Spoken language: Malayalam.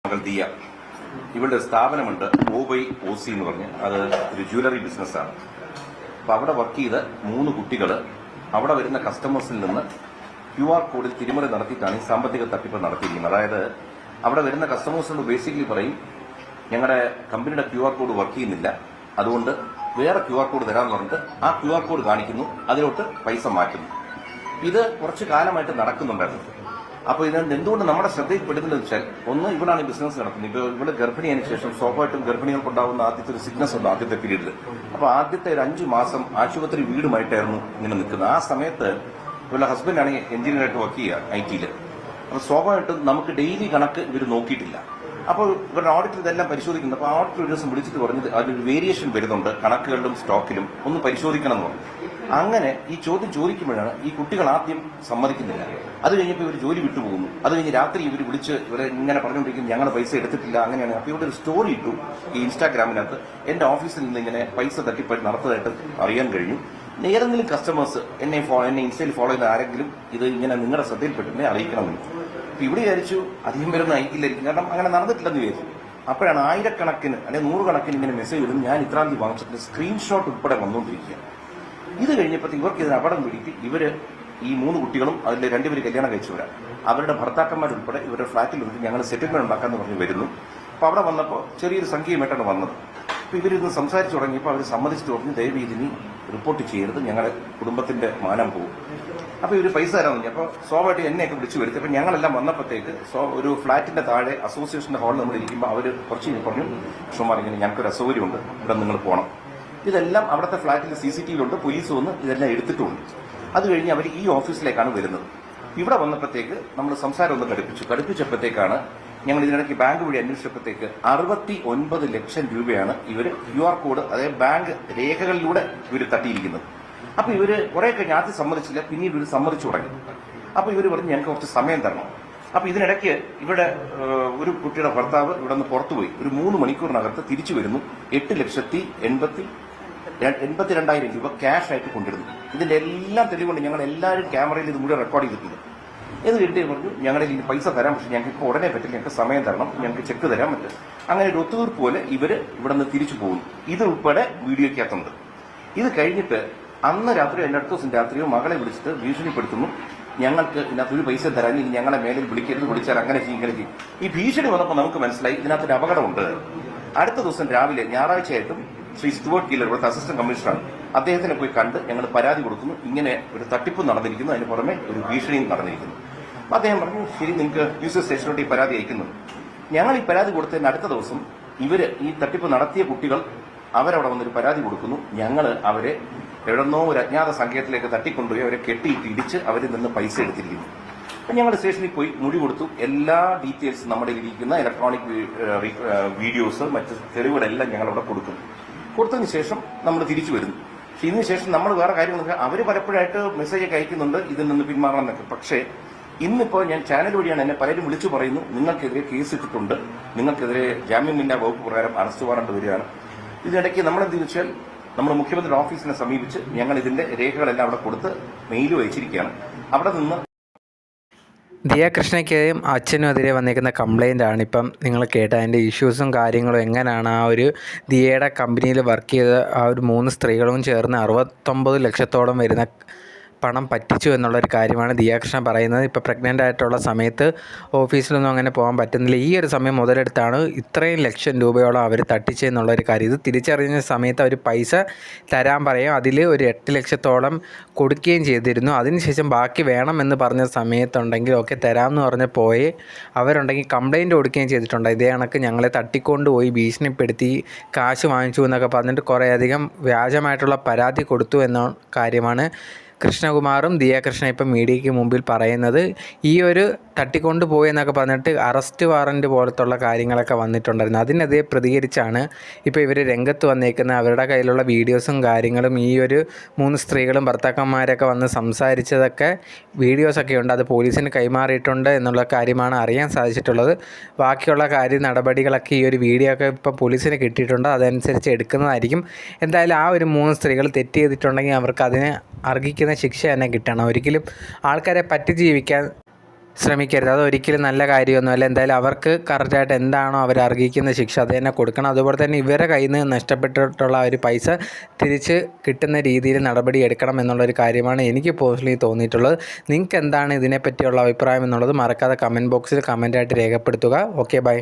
മകൾ ദിയ. ഇവളുടെ സ്ഥാപനമുണ്ട് ഓബൈ ഓസി എന്ന് പറഞ്ഞ്, അത് ഒരു ജ്വല്ലറി ബിസിനസ്സാണ്. അപ്പോൾ അവിടെ വർക്ക് ചെയ്ത 3 കുട്ടികൾ അവിടെ വരുന്ന കസ്റ്റമേഴ്സിൽ നിന്ന് QR കോഡിൽ തിരിമറി നടത്തിയിട്ടാണ് ഈ സാമ്പത്തിക തട്ടിപ്പ് നടത്തിയിരിക്കുന്നത്. അതായത് അവിടെ വരുന്ന കസ്റ്റമേഴ്സിനോട് ബേസിക്കലി പറയും, ഞങ്ങളുടെ കമ്പനിയുടെ QR കോഡ് വർക്ക് ചെയ്യുന്നില്ല, അതുകൊണ്ട് വേറെ QR കോഡ് തരാമെന്ന് പറഞ്ഞിട്ട് ആ QR കോഡ് കാണിക്കുന്നു, അതിലോട്ട് പൈസ മാറ്റുന്നു. ഇത് കുറച്ച് കാലമായിട്ട് നടക്കുന്നുണ്ടായിരുന്നു. അപ്പോൾ ഇതിനകത്ത് എന്തുകൊണ്ട് നമ്മുടെ ശ്രദ്ധയിൽപ്പെടുന്നതെന്ന് വെച്ചാൽ, ഒന്ന്, ഇവിടാണ് ഈ ബിസിനസ് നടക്കുന്നത്. ഇപ്പോൾ ഇവിടെ ഗർഭിണിയതിനു ശേഷം സ്വാഭാവികമായിട്ടും ഗർഭിണികൾക്കുണ്ടാകുന്ന ആദ്യത്തെ ഒരു സിഗ്നസ് ഉണ്ട് ആദ്യത്തെ പീരീഡിൽ. അപ്പോൾ ആദ്യത്തെ ഒരു 5 മാസം ആശുപത്രി വീടുമായിട്ടായിരുന്നു ഇങ്ങനെ നിൽക്കുന്നത്. ആ സമയത്ത് ഇവരുടെ ഹസ്ബൻഡാണ് എഞ്ചിനീയറായിട്ട് വർക്ക് ചെയ്യുക IT-ൽ. അപ്പോൾ സ്വാഭാവികമായിട്ടും നമുക്ക് ഡെയിലി കണക്ക് ഇവർ നോക്കിയിട്ടില്ല. അപ്പോൾ ഇവരുടെ ഓഡിറ്റർ ഇതെല്ലാം പരിശോധിക്കുന്നു. അപ്പോൾ ഓഡിറ്റർ ഒരു ദിവസം വിളിച്ചിട്ട് പറഞ്ഞത് അതിലൊരു വേരിയേഷൻ വരുന്നുണ്ട് കണക്കുകളിലും സ്റ്റോക്കിലും, ഒന്ന് പരിശോധിക്കണം എന്ന് പറഞ്ഞു. അങ്ങനെ ഈ ചോദ്യം ചോദിക്കുമ്പോഴാണ് ഈ കുട്ടികൾ ആദ്യം സമ്മതിക്കുന്നില്ല. അത് കഴിഞ്ഞപ്പോൾ ഇവർ ജോലി വിട്ടുപോകുന്നു. അത് കഴിഞ്ഞ് രാത്രി ഇവർ വിളിച്ച് ഇവരെ ഇങ്ങനെ പറഞ്ഞുകൊണ്ടിരിക്കുന്നു, ഞങ്ങൾ പൈസ എടുത്തിട്ടില്ല, അങ്ങനെയാണ്. അപ്പോൾ ഇവിടെ ഒരു സ്റ്റോറി ഇട്ടു ഈ ഇൻസ്റ്റാഗ്രാമിനകത്ത്, എന്റെ ഓഫീസിൽ നിന്ന് ഇങ്ങനെ പൈസ തട്ടിപ്പ് നടത്തതായിട്ട് അറിയാൻ കഴിഞ്ഞു. ഏതെങ്കിലും കസ്റ്റമേഴ്സ് എന്നെ ഇൻസ്റ്റയിൽ ഫോളോ ചെയ്യുന്ന ആരെങ്കിലും ഇത് ഇങ്ങനെ നിങ്ങളുടെ ശ്രദ്ധയിൽപ്പെട്ടിട്ടുണ്ടെങ്കിൽ അറിയിക്കണമെന്ന്. അപ്പോൾ ഇവിടെ വിചാരിച്ചു അധികം പേരൊന്നും അയക്കില്ലായിരിക്കും, കാരണം അങ്ങനെ നടന്നിട്ടില്ലെന്ന് വിചാരിച്ചു. അപ്പോഴാണ് ആയിരക്കണക്കിന് അല്ലെങ്കിൽ 100 കണക്കിന് ഇങ്ങനെ മെസ്സേജ് ഇടും, ഞാൻ ഇത്രാം തീയതി വാങ്ങിച്ചിട്ട് സ്ക്രീൻഷോട്ട് ഉൾപ്പെടെ വന്നുകൊണ്ടിരിക്കുക. ഇത് കഴിഞ്ഞപ്പോൾ ഇവർക്ക് ഇതിന് അപകടം പിടിയിട്ട് ഇവര് ഈ 3 കുട്ടികളും അതിൽ 2 പേര് കല്യാണം കഴിച്ചവരാണ്. അവരുടെ ഭർത്താക്കന്മാരുൾപ്പെടെ ഇവരുടെ ഫ്ളാറ്റിൽ വന്നിട്ട് ഞങ്ങൾ സെറ്റിൽമെന്റ് ഉണ്ടാക്കാന്ന് പറഞ്ഞ് വരുന്നു. അപ്പോൾ അവിടെ വന്നപ്പോൾ ചെറിയൊരു സംഖ്യയുമായിട്ടാണ് വന്നത്. അപ്പോൾ ഇവരിന്ന് സംസാരിച്ചു തുടങ്ങിയപ്പോൾ അവർ സമ്മതിച്ചിട്ട് പറഞ്ഞു, ദയവ് ഇതിനി റിപ്പോർട്ട് ചെയ്യരുത്, ഞങ്ങളുടെ കുടുംബത്തിന്റെ മാനം പോകും. അപ്പോൾ ഇവർ പൈസ തരാൻ തുടങ്ങി. അപ്പോൾ സ്വാഭാവികമായിട്ട് എന്നെയൊക്കെ വിളിച്ചു വരുത്തി. അപ്പോൾ ഞങ്ങളെല്ലാം വന്നപ്പോഴത്തേക്ക് ഒരു ഫ്ളാറ്റിന്റെ താഴെ അസോസിയേഷന്റെ ഹാളിൽ നമ്മൾ ഇരിക്കുമ്പോൾ അവർ കുറച്ച് പറഞ്ഞു, ഷുമാർ ഇങ്ങനെ ഞങ്ങൾക്കൊരു അസൗകര്യമുണ്ട്, ഇവിടെ നിങ്ങൾ പോകണം. ഇതെല്ലാം അവിടുത്തെ ഫ്ളാറ്റിൽ CCTV ഉണ്ട്, പോലീസ് വന്ന് ഇതെല്ലാം എടുത്തിട്ടുണ്ട്. അത് കഴിഞ്ഞ് അവർ ഈ ഓഫീസിലേക്കാണ് വരുന്നത്. ഇവിടെ വന്നപ്പോഴത്തേക്ക് നമ്മൾ സംസാരം ഒന്ന് കടുപ്പിച്ചപ്പോഴത്തേക്കാണ് ഞങ്ങൾ ഇതിനിടയ്ക്ക് ബാങ്ക് വഴി അന്വേഷിച്ചപ്പോഴത്തേക്ക് 69 ലക്ഷം രൂപയാണ് ഇവർ QR കോഡ്, അതായത് ബാങ്ക് രേഖകളിലൂടെ ഇവർ തട്ടിയിരിക്കുന്നത്. അപ്പോൾ ഇവർ കുറെ കഴിഞ്ഞ് ആദ്യം സമ്മതിച്ചില്ല, പിന്നീട് ഇവർ സമ്മതിച്ചു തുടങ്ങി. അപ്പോൾ ഇവർ പറഞ്ഞു ഞങ്ങൾക്ക് കുറച്ച് സമയം തരണം. അപ്പോൾ ഇതിനിടയ്ക്ക് ഇവിടെ ഒരു കുട്ടിയുടെ ഭർത്താവ് ഇവിടെ നിന്ന് പുറത്തുപോയി ഒരു 3 മണിക്കൂറിനകത്ത് തിരിച്ചു വരുന്നു. 8,82,000 രൂപ ക്യാഷ് ആയിട്ട് കൊണ്ടിരുന്നു. ഇതിന്റെ എല്ലാം തെളിവുകൊണ്ട് ഞങ്ങൾ എല്ലാവരും ക്യാമറയിൽ ഇത് മുഴുവൻ റെക്കോർഡ് ചെയ്തിട്ടുണ്ട്. എന്ന് കിട്ടിയ പറഞ്ഞു, ഞങ്ങളുടെ ഈ പൈസ തരാൻ, പക്ഷേ ഞങ്ങൾക്ക് ഇപ്പോൾ ഉടനെ പറ്റില്ല, ഞങ്ങൾക്ക് സമയം തരണം, ഞങ്ങൾക്ക് ചെക്ക് തരാൻ പറ്റും. അങ്ങനെ ഒരു ഒത്തുതീർപ്പ് പോലെ ഇവർ ഇവിടെ നിന്ന് തിരിച്ചു പോകുന്നു. ഇത് ഉൾപ്പെടെ വീഡിയോക്കകത്തുണ്ട്. ഇത് കഴിഞ്ഞിട്ട് അന്ന് രാത്രിയോ എൻ്റെ അടുത്ത ദിവസം രാത്രിയോ മകളെ വിളിച്ചിട്ട് ഭീഷണിപ്പെടുത്തുന്നു, ഞങ്ങൾക്ക് ഇതിനകത്ത് ഒരു പൈസ തരാൻ, ഇനി ഞങ്ങളെ മേലിൽ വിളിക്കരുത്, വിളിച്ചാൽ അങ്ങനെ ചെയ്യും ഇങ്ങനെ ചെയ്യും. ഈ ഭീഷണി വന്നപ്പോൾ നമുക്ക് മനസ്സിലായി ഇതിനകത്തൊരു അപകടമുണ്ട്. അടുത്ത ദിവസം രാവിലെ ഞായറാഴ്ചയായിട്ടും ശ്രീ സ്റ്റുവർട്ട് ഗില്ലർ, ഇവിടുത്തെ അസിസ്റ്റന്റ് കമ്മീഷണറാണ്, അദ്ദേഹത്തിനെ പോയി കണ്ട് ഞങ്ങൾ പരാതി കൊടുക്കുന്നു, ഇങ്ങനെ ഒരു തട്ടിപ്പ് നടന്നിരിക്കുന്നു, അതിന് പുറമെ ഒരു ഭീഷണിയും നടന്നിരിക്കുന്നു. അപ്പം അദ്ദേഹം പറഞ്ഞു, ശരി, നിങ്ങൾക്ക് ന്യൂസ് സ്റ്റേഷനിലോട്ട് ഈ പരാതി അയക്കുന്നു. ഞങ്ങൾ ഈ പരാതി കൊടുത്തതിന് അടുത്ത ദിവസം ഇവർ ഈ തട്ടിപ്പ് നടത്തിയ കുട്ടികൾ അവരവിടെ വന്നൊരു പരാതി കൊടുക്കുന്നു. ഞങ്ങൾ അവരെ എവിടെന്നോ ഒരു അജ്ഞാത സംഖ്യത്തിലേക്ക് തട്ടിക്കൊണ്ടുപോയി അവരെ കെട്ടിയിട്ട് ഇടിച്ച് അവരിൽ നിന്ന് പൈസ എടുത്തിരിക്കുന്നു. അപ്പം ഞങ്ങൾ സ്റ്റേഷനിൽ പോയി മൊഴി കൊടുത്തു. എല്ലാ ഡീറ്റെയിൽസും നമ്മുടെ ഇരിക്കുന്ന ഇലക്ട്രോണിക് വീഡിയോസ്, മറ്റ് തെളിവുകളെല്ലാം ഞങ്ങളവിടെ കൊടുത്തതിന് ശേഷം നമ്മൾ തിരിച്ചു വരുന്നു. പക്ഷെ ഇതിന് ശേഷം നമ്മൾ വേറെ കാര്യങ്ങളൊക്കെ അവർ പലപ്പോഴായിട്ട് മെസ്സേജൊക്കെ അയക്കുന്നുണ്ട് ഇതിൽ നിന്ന് പിന്മാറണം എന്നൊക്കെ. പക്ഷേ ഇന്നിപ്പോൾ ഞാൻ ചാനൽ വഴിയാണ് എന്നെ പലരും വിളിച്ചു പറയുന്നു, നിങ്ങൾക്കെതിരെ കേസ് ഇട്ടിട്ടുണ്ട്, നിങ്ങൾക്കെതിരെ ജാമ്യമില്ലാ വകുപ്പ് പ്രകാരം അറസ്റ്റ് വാറണ്ട് വരികയാണ്. ഇതിനിടയ്ക്ക് നമ്മളെന്ത് വെച്ചാൽ നമ്മൾ മുഖ്യമന്ത്രിയുടെ ഓഫീസിനെ സമീപിച്ച് ഞങ്ങൾ ഇതിന്റെ രേഖകളെല്ലാം അവിടെ കൊടുത്ത് മെയിലും അയച്ചിരിക്കുകയാണ്. അവിടെ നിന്ന് ദിയ കൃഷ്ണയ്ക്കും അച്ഛനുമെതിരെ വന്നിരിക്കുന്ന കംപ്ലയിൻ്റാണ് ഇപ്പം നിങ്ങൾ കേട്ട. അതിൻ്റെ ഇഷ്യൂസും കാര്യങ്ങളും എങ്ങനെയാണ് ആ ഒരു ദിയയുടെ കമ്പനിയിൽ വർക്ക് ചെയ്ത ആ ഒരു 3 സ്ത്രീകളും ചേർന്ന് 69 ലക്ഷത്തോളം വരുന്ന പണം പറ്റിച്ചു എന്നുള്ളൊരു കാര്യമാണ് ദിയ കൃഷ്ണ പറയുന്നത്. ഇപ്പോൾ പ്രഗ്നൻ്റ് ആയിട്ടുള്ള സമയത്ത് ഓഫീസിലൊന്നും അങ്ങനെ പോകാൻ പറ്റുന്നില്ല. ഈ ഒരു സമയം മുതലെടുത്താണ് ഇത്രയും ലക്ഷം രൂപയോളം അവർ തട്ടിച്ചെന്നുള്ളൊരു കാര്യം. ഇത് തിരിച്ചറിഞ്ഞ സമയത്ത് അവർ പൈസ തരാൻ പറയും, അതിൽ ഒരു 8 ലക്ഷത്തോളം കൊടുക്കുകയും ചെയ്തിരുന്നു. അതിനുശേഷം ബാക്കി വേണമെന്ന് പറഞ്ഞ സമയത്തുണ്ടെങ്കിൽ ഓക്കെ തരാമെന്ന് പറഞ്ഞ് പോയി അവരുണ്ടെങ്കിൽ കംപ്ലയിൻറ്റ് കൊടുക്കുകയും ചെയ്തിട്ടുണ്ട്. ഇതേ കണക്ക് ഞങ്ങളെ തട്ടിക്കൊണ്ടുപോയി ഭീഷണിപ്പെടുത്തി കാശ് വാങ്ങിച്ചു എന്നൊക്കെ പറഞ്ഞിട്ട് കുറേയധികം വ്യാജമായിട്ടുള്ള പരാതി കൊടുത്തു എന്ന കാര്യമാണ് കൃഷ്ണകുമാറും ദിയ കൃഷ്ണ ഇപ്പം മീഡിയയ്ക്ക് മുമ്പിൽ പറയുന്നത്. ഈ ഒരു തട്ടിക്കൊണ്ട് പോയി എന്നൊക്കെ പറഞ്ഞിട്ട് അറസ്റ്റ് വാറൻറ്റ് പോലത്തുള്ള കാര്യങ്ങളൊക്കെ വന്നിട്ടുണ്ടായിരുന്നു. അതിനെതിരെ പ്രതികരിച്ചാണ് ഇപ്പോൾ ഇവർ രംഗത്ത് വന്നേക്കുന്നത്. അവരുടെ കയ്യിലുള്ള വീഡിയോസും കാര്യങ്ങളും ഈ ഒരു 3 സ്ത്രീകളും ഭർത്താക്കന്മാരൊക്കെ വന്ന് സംസാരിച്ചതൊക്കെ വീഡിയോസൊക്കെ ഉണ്ട്. അത് പോലീസിന് കൈമാറിയിട്ടുണ്ട് എന്നുള്ള കാര്യമാണ് അറിയാൻ സാധിച്ചിട്ടുള്ളത്. ബാക്കിയുള്ള നടപടികളൊക്കെ ഈ ഒരു വീഡിയോ ഒക്കെ ഇപ്പോൾ പോലീസിന് കിട്ടിയിട്ടുണ്ട്, അതനുസരിച്ച് എടുക്കുന്നതായിരിക്കും. എന്തായാലും ആ ഒരു 3 സ്ത്രീകൾ തെറ്റ് ചെയ്തിട്ടുണ്ടെങ്കിൽ അവർക്ക് അതിന് അർഹിക്കുന്ന ശിക്ഷ തന്നെ കിട്ടണം. ഒരിക്കലും ആൾക്കാരെ പറ്റി ജീവിക്കാൻ ശ്രമിക്കരുത്. അതൊരിക്കലും നല്ല കാര്യമൊന്നുമല്ല. എന്തായാലും അവർക്ക് കറക്റ്റായിട്ട് എന്താണോ അവർ അർഹിക്കുന്ന ശിക്ഷ അത് തന്നെ കൊടുക്കണം. അതുപോലെ തന്നെ ഇവരുടെ കയ്യിൽ നിന്ന് നഷ്ടപ്പെട്ടിട്ടുള്ള ആ ഒരു പൈസ തിരിച്ച് കിട്ടുന്ന രീതിയിൽ നടപടി എടുക്കണം എന്നുള്ളൊരു കാര്യമാണ് എനിക്ക് പേഴ്സണലി തോന്നിയിട്ടുള്ളത്. നിങ്ങൾക്ക് എന്താണ് ഇതിനെപ്പറ്റിയുള്ള അഭിപ്രായം എന്നുള്ളത് മറക്കാതെ കമൻറ്റ് ബോക്സിൽ കമൻറ്റായിട്ട് രേഖപ്പെടുത്തുക. Okay, by.